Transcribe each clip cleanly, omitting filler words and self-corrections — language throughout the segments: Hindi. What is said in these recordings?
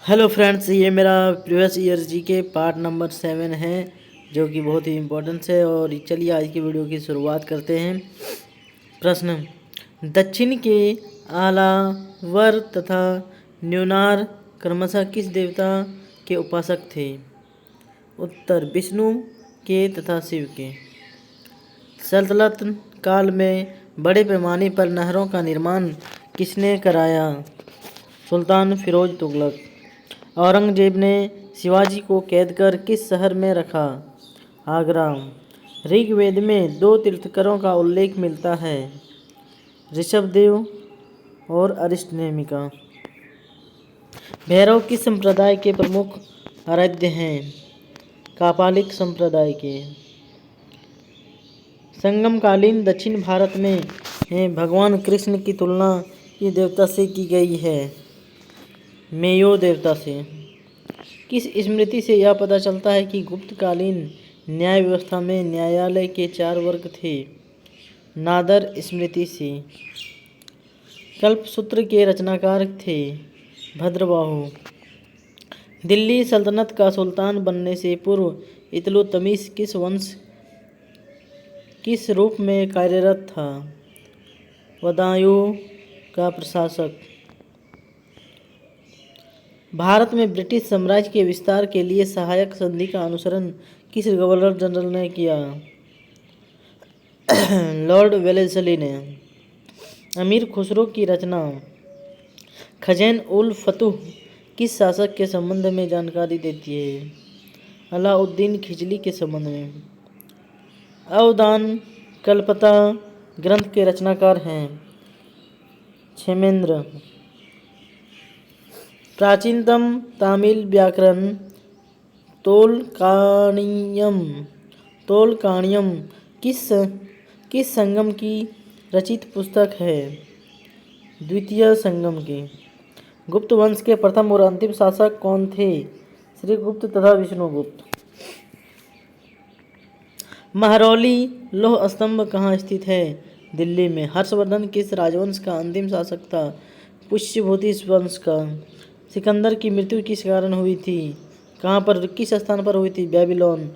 हेलो फ्रेंड्स, ये मेरा प्रीवियस ईयर जी के पार्ट नंबर 7 है जो कि बहुत ही इम्पोर्टेंट है। और चलिए आज की वीडियो की शुरुआत करते हैं। प्रश्न: दक्षिण के आलावर तथा न्यूनार क्रमशः किस देवता के उपासक थे? उत्तर: विष्णु के तथा शिव के। सल्तनत काल में बड़े पैमाने पर नहरों का निर्माण किसने कराया? सुल्तान फिरोज तुगलक। औरंगजेब ने शिवाजी को कैद कर किस शहर में रखा? आगरा। ऋग्वेद में 2 तीर्थंकरों का उल्लेख मिलता है, ऋषभदेव और अरिष्टनेमिका। भैरव किस संप्रदाय के प्रमुख आराध्य हैं? कापालिक संप्रदाय के। संगमकालीन दक्षिण भारत में भगवान कृष्ण की तुलना किस देवता से की गई है? मेयो देवता से। किस स्मृति से यह पता चलता है कि गुप्तकालीन न्याय व्यवस्था में न्यायालय के 4 वर्ग थे? नादर स्मृति से। कल्पसूत्र के रचनाकार थे भद्रबाहु। दिल्ली सल्तनत का सुल्तान बनने से पूर्व इल्तुतमिश किस वंश किस रूप में कार्यरत था? बदायूं का प्रशासक। भारत में ब्रिटिश साम्राज्य के विस्तार के लिए सहायक संधि का अनुसरण किस गवर्नर जनरल ने किया? लॉर्ड वेलेस्ली ने। अमीर खुसरो की रचना खज़ैन उल फतूह किस शासक के संबंध में जानकारी देती है? अलाउद्दीन खिलजी के संबंध में। अवदान कल्पता ग्रंथ के रचनाकार हैं क्षेमेंद्र। प्राचीनतम तमिल व्याकरण तोलकाणियम किस संगम की रचित पुस्तक है? द्वितीय संगम की। गुप्त वंश के प्रथम और अंतिम शासक कौन थे? श्रीगुप्त तथा विष्णुगुप्त। महरौली लौह स्तंभ कहाँ स्थित है? दिल्ली में। हर्षवर्धन किस राजवंश का अंतिम शासक था? पुष्यभूति वंश का। सिकंदर की मृत्यु किस कारण हुई थी? कहाँ पर, किस स्थान पर हुई थी? बेबीलोन।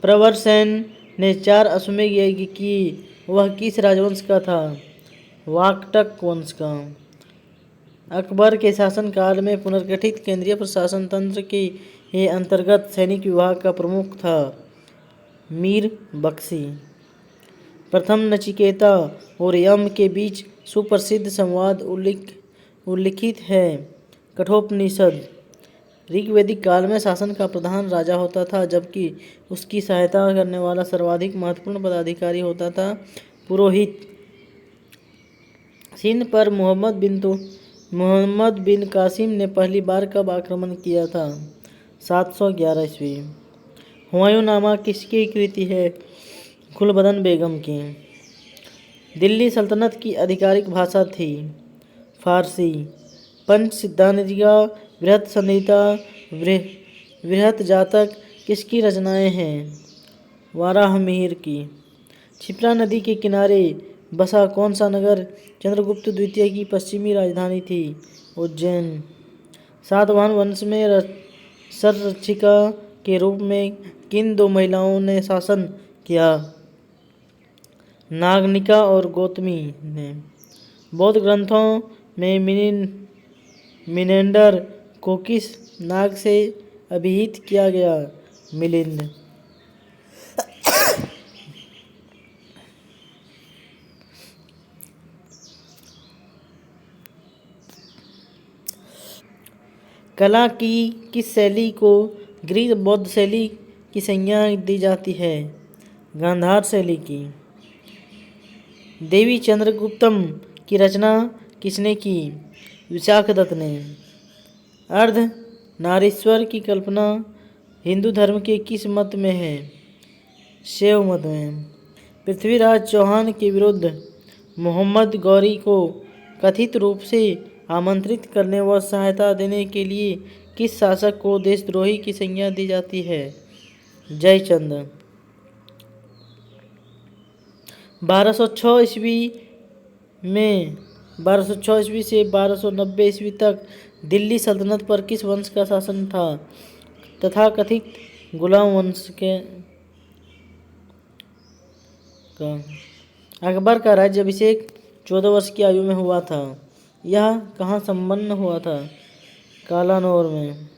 प्रवरसेन ने 4 अश्वमेध यज्ञ की, वह किस राजवंश का था? वाकटक वंश का। अकबर के शासनकाल में पुनर्गठित केंद्रीय प्रशासन तंत्र के अंतर्गत सैनिक विभाग का प्रमुख था मीर बख्शी। प्रथम नचिकेता और यम के बीच सुप्रसिद्ध संवाद उल्लिखित है कठोपनिषद। ऋग्वैदिक काल में शासन का प्रधान राजा होता था, जबकि उसकी सहायता करने वाला सर्वाधिक महत्वपूर्ण पदाधिकारी होता था पुरोहित। सिंध पर मोहम्मद बिन कासिम ने पहली बार कब आक्रमण किया था? 711 ईस्वी। हुमायूंनामा किसकी कृति है? गुलबदन बेगम की। दिल्ली सल्तनत की आधिकारिक भाषा थी फारसी। पंच सिद्धांतिका, बृहत संहिता, बृहत जातक किसकी रचनाएं हैं? वाराहमिहिर की। क्षिप्रा नदी के किनारे बसा कौन सा नगर चंद्रगुप्त द्वितीय की पश्चिमी राजधानी थी? उज्जैन। सातवाहन वंश में संरक्षिका के रूप में किन 2 महिलाओं ने शासन किया? नागनिका और गौतमी ने। बौद्ध ग्रंथों में मिनेंडर को किस नाग से अभिहित किया गया? मिलिंद। कला की किस शैली को ग्रीक बौद्ध शैली की संज्ञा दी जाती है? गांधार शैली की। देवी चंद्रगुप्तम की रचना किसने की? विशाखदत्त ने। अर्ध नारीश्वर की कल्पना हिंदू धर्म के किस मत में है? शैव मत में। पृथ्वीराज चौहान के विरुद्ध मोहम्मद गौरी को कथित रूप से आमंत्रित करने व सहायता देने के लिए किस शासक को देशद्रोही की संज्ञा दी जाती है? जयचंद। 1206 ईस्वी में 1206 ईस्वी से 1290 ईस्वी तक दिल्ली सल्तनत पर किस वंश का शासन था? तथाकथित गुलाम वंश के का। अकबर का राज्याभिषेक 14 वर्ष की आयु में हुआ था। यह कहाँ संपन्न हुआ था? कालानौर में।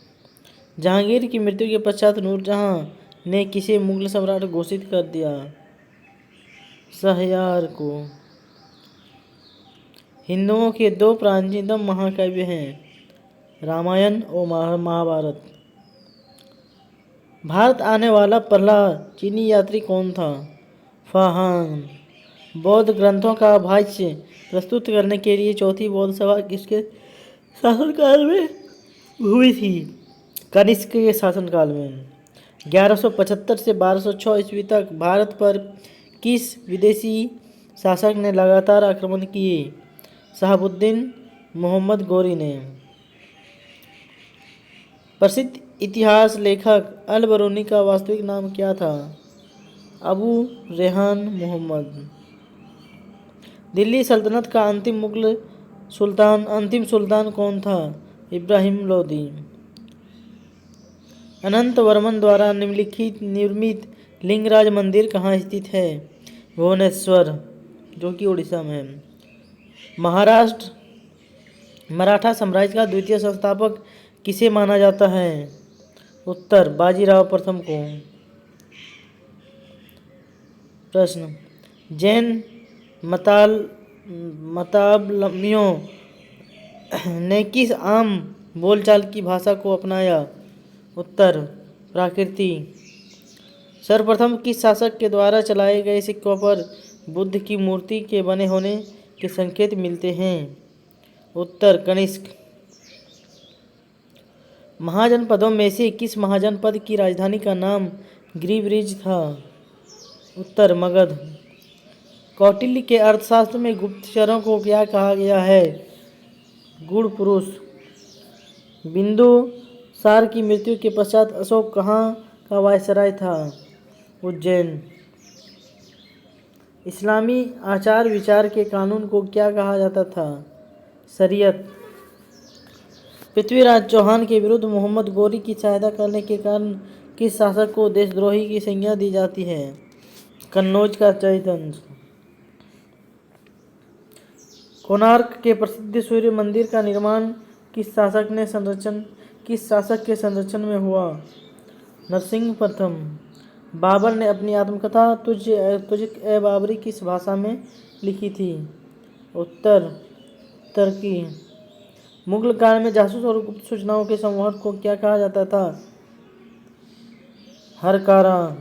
जहांगीर की मृत्यु के पश्चात नूरजहां ने किसे मुगल सम्राट घोषित कर दिया? शहरयार को। हिंदुओं के दो प्राचीनतम महाकाव्य हैं, रामायण और महाभारत। भारत आने वाला पहला चीनी यात्री कौन था? फाहान। बौद्ध ग्रंथों का भाष्य प्रस्तुत करने के लिए चौथी बौद्ध सभा किसके शासनकाल में हुई थी? कनिष्क के शासनकाल में। 1175 से 1206 ईस्वी तक भारत पर किस विदेशी शासक ने लगातार आक्रमण किए? शहाबुद्दीन मोहम्मद गोरी ने। प्रसिद्ध इतिहास लेखक अल बरूनी का वास्तविक नाम क्या था? अबू रेहान मोहम्मद। दिल्ली सल्तनत का अंतिम सुल्तान कौन था? इब्राहिम लोदी। अनंत वर्मन द्वारा निर्मित लिंगराज मंदिर कहाँ स्थित है? भुवनेश्वर, जो कि उड़ीसा में है। मराठा साम्राज्य का द्वितीय संस्थापक किसे माना जाता है? उत्तर, बाजीराव प्रथम को। प्रश्न, जैन मतावलंबियों ने किस आम बोलचाल की भाषा को अपनाया? उत्तर, प्राकृति। सर्वप्रथम किस शासक के द्वारा चलाए गए सिक्कों पर बुद्ध की मूर्ति के बने होने के संकेत मिलते हैं? उत्तर, कनिष्क। महाजनपदों में से किस महाजनपद की राजधानी का नाम गिरिब्रिज था? उत्तर, मगध। कौटिल्य के अर्थशास्त्र में गुप्तचरों को क्या कहा गया है? गूढ़ पुरुष। बिंदुसार की मृत्यु के पश्चात अशोक कहाँ का वायसराय था? उज्जैन। इस्लामी आचार विचार के कानून को क्या कहा जाता था? शरीयत। पृथ्वीराज चौहान के विरुद्ध मोहम्मद गोरी की सहायता करने के कारण किस शासक को देशद्रोही की संज्ञा दी जाती है? कन्नौज का चैतन्य। कोणार्क के प्रसिद्ध सूर्य मंदिर का निर्माण किस शासक के संरक्षण में हुआ? नरसिंह प्रथम। बाबर ने अपनी आत्मकथा तुझ ए बाबरी किस भाषा में लिखी थी? उत्तर, तुर्की। मुगल काल में जासूस और गुप्त सूचनाओं के संवहन को क्या कहा जाता था? हरकारा।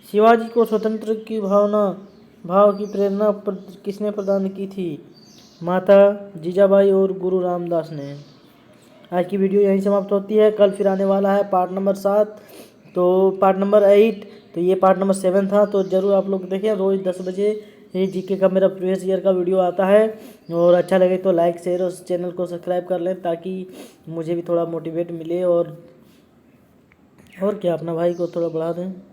शिवाजी को स्वतंत्र की भाव की प्रेरणा किसने प्रदान की थी? माता जीजाबाई और गुरु रामदास ने। आज की वीडियो यहीं समाप्त होती है। कल फिर आने वाला है पार्ट नंबर 7, तो पार्ट नंबर 8, तो ये पार्ट नंबर 7 था। तो ज़रूर आप लोग देखें, रोज़ 10 बजे ये जीके का मेरा प्रीवियस ईयर का वीडियो आता है। और अच्छा लगे तो लाइक शेयर और चैनल को सब्सक्राइब कर लें, ताकि मुझे भी थोड़ा मोटिवेट मिले और क्या, अपना भाई को थोड़ा बढ़ा दें।